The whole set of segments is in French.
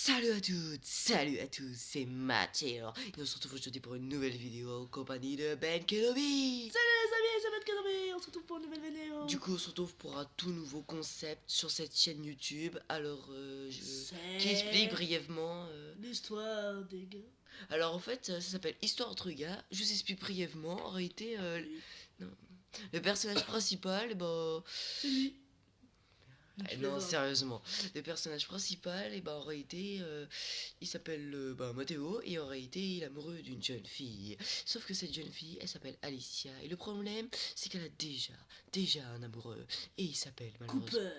Salut à toutes, salut à tous, c'est Mathieu et on se retrouve aujourd'hui pour une nouvelle vidéo en compagnie de Ben Kenobi. Salut les amis, c'est Ben Kenobi, on se retrouve pour une nouvelle vidéo. Du coup on se retrouve pour un tout nouveau concept sur cette chaîne YouTube. Alors qui explique brièvement l'histoire des gars. Alors en fait ça s'appelle Histoire entre gars. Je vous explique brièvement. En réalité Oui. non, le personnage principal C'est lui. non, sérieusement. Le personnage principal, en réalité, il s'appelle Matteo, et en réalité, il est amoureux d'une jeune fille. Sauf que cette jeune fille, elle s'appelle Alicia. Et le problème, c'est qu'elle a déjà un amoureux. Et il s'appelle malheureusement Cooper.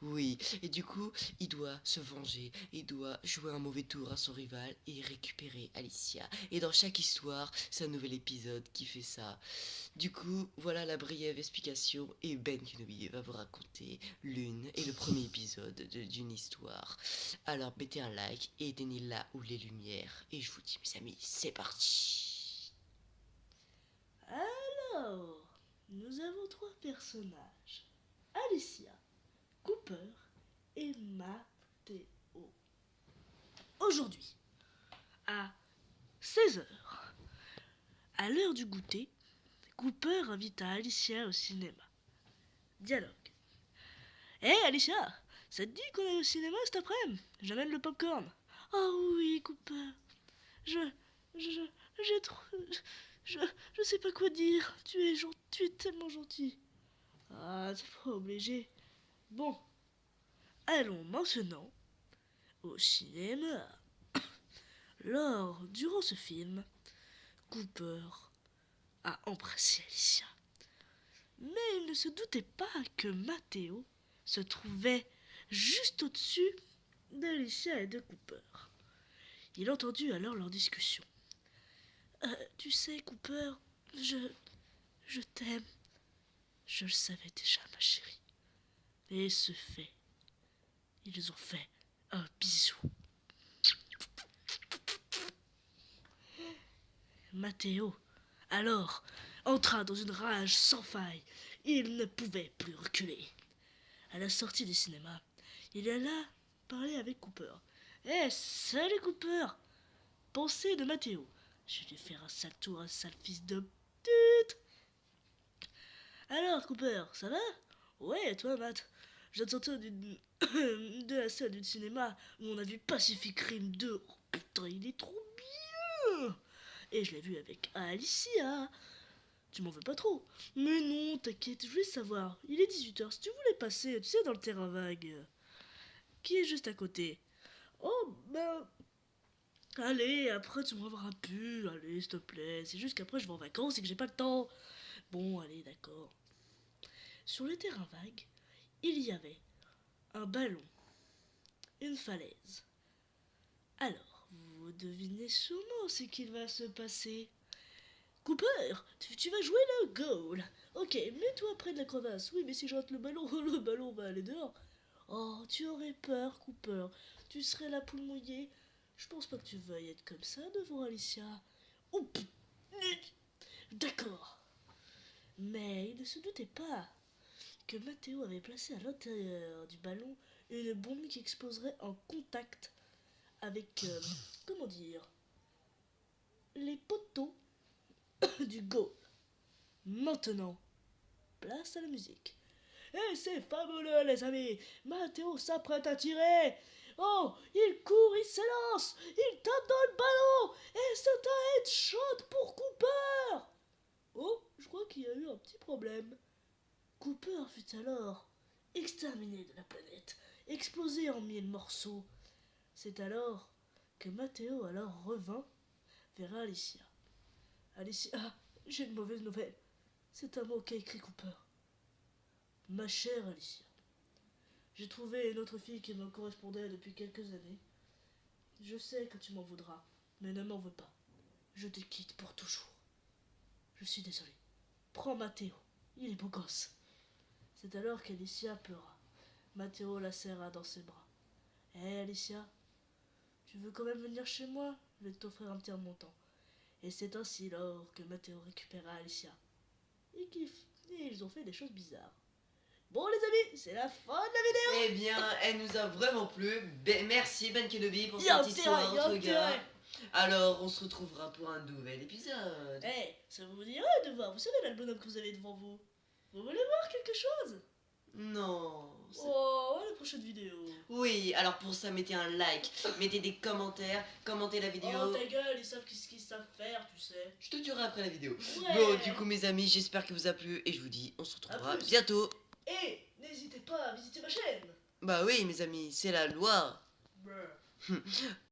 Oui, et du coup, il doit se venger, il doit jouer un mauvais tour à son rival et récupérer Alicia. Et dans chaque histoire, c'est un nouvel épisode qui fait ça. Du coup, voilà la brève explication et Ben Kenobi va vous raconter l'une et le premier épisode d'une histoire. Alors mettez un like et éteignez là où les lumières. Et je vous dis mes amis, c'est parti. Alors, nous avons trois personnages. Alicia, Cooper et Matteo. Aujourd'hui, à 16h, à l'heure du goûter, Cooper invite Alicia au cinéma. Dialogue. Hé Alicia, ça te dit qu'on est au cinéma cet après-midi? J'amène le popcorn. Oh oui, Cooper. J'ai trop... Je sais pas quoi dire. Tu es tellement gentil. Ah, t'es pas obligé. Bon, allons maintenant au cinéma. Durant ce film, Cooper a embrassé Alicia. Mais il ne se doutait pas que Matteo se trouvait juste au-dessus d'Alicia et de Cooper. Il entendit alors leur discussion. Tu sais, Cooper, je t'aime. Je le savais déjà, ma chérie. Et ce fait, ils ont fait un bisou. Matteo, alors, entra dans une rage sans faille. Il ne pouvait plus reculer. À la sortie du cinéma, il alla parler avec Cooper. Salut Cooper! Pensée de Matteo. Je vais faire un sale tour, un sale fils de pute! Alors, Cooper, ça va? Ouais, et toi, Matt? Je viens de sortir de la salle du cinéma où on a vu Pacific Rim 2. Oh putain, il est trop bien! Et je l'ai vu avec Alicia. Tu m'en veux pas trop? Mais non, t'inquiète, je voulais savoir. Il est 18h, si tu voulais passer, tu sais, dans le terrain vague, qui est juste à côté. Oh, ben... Allez, après tu me reverras plus, allez, s'il te plaît. C'est juste qu'après je vais en vacances et que j'ai pas le temps. Bon, allez, d'accord. Sur le terrain vague, il y avait un ballon, une falaise. Alors, vous devinez sûrement ce qu'il va se passer. Cooper, tu vas jouer le goal. Ok, mets-toi près de la crevasse. Oui, mais si je rate le ballon, le ballon va aller dehors. Oh, tu aurais peur, Cooper. Tu serais la poule mouillée. Je pense pas que tu veuilles être comme ça devant Alicia. Oh, d'accord. Mais il ne se doutait pas que Matteo avait placé à l'intérieur du ballon une bombe qui exploserait en contact avec, comment dire, les poteaux du goal. Maintenant, place à la musique. Et c'est fabuleux, les amis. Matteo s'apprête à tirer. Oh, il court, il s'élance, il tape dans le ballon. Et c'est un headshot pour Cooper. Oh, je crois qu'il y a eu un petit problème. Cooper fut alors exterminé de la planète, explosé en 1000 morceaux. C'est alors que Matteo alors revint vers Alicia. Alicia, j'ai une mauvaise nouvelle. C'est un mot qu'a écrit Cooper. Ma chère Alicia, j'ai trouvé une autre fille qui me correspondait depuis quelques années. Je sais que tu m'en voudras, mais ne m'en veux pas. Je te quitte pour toujours. Je suis désolé. Prends Matteo, il est beau gosse. C'est alors qu'Alicia pleura. Matteo la serra dans ses bras. Hé Alicia, tu veux quand même venir chez moi? Je vais t'offrir un petit montant. Et c'est ainsi lors que Matteo récupéra Alicia. Et ils ont fait des choses bizarres. Bon les amis, c'est la fin de la vidéo. Eh bien, elle nous a vraiment plu. Merci Ben Kenobi pour Il y a cette histoire intérêt, il y a entre gars. intérêt. Alors, on se retrouvera pour un nouvel épisode. Eh, ça vous dirait de voir, vous savez là le bonhomme que vous avez devant vous. Vous voulez voir quelque chose? Non. Oh, ouais, la prochaine vidéo. Oui, alors pour ça, mettez un like, mettez des commentaires, commentez la vidéo. Oh ta gueule, ils savent ce qu'ils savent faire, tu sais. Je te tuerai après la vidéo. Ouais. Bon, du coup, mes amis, j'espère que vous a plu et je vous dis, on se retrouvera À plus. bientôt. Et n'hésitez pas à visiter ma chaîne. Bah oui, mes amis, c'est la loi. Brr.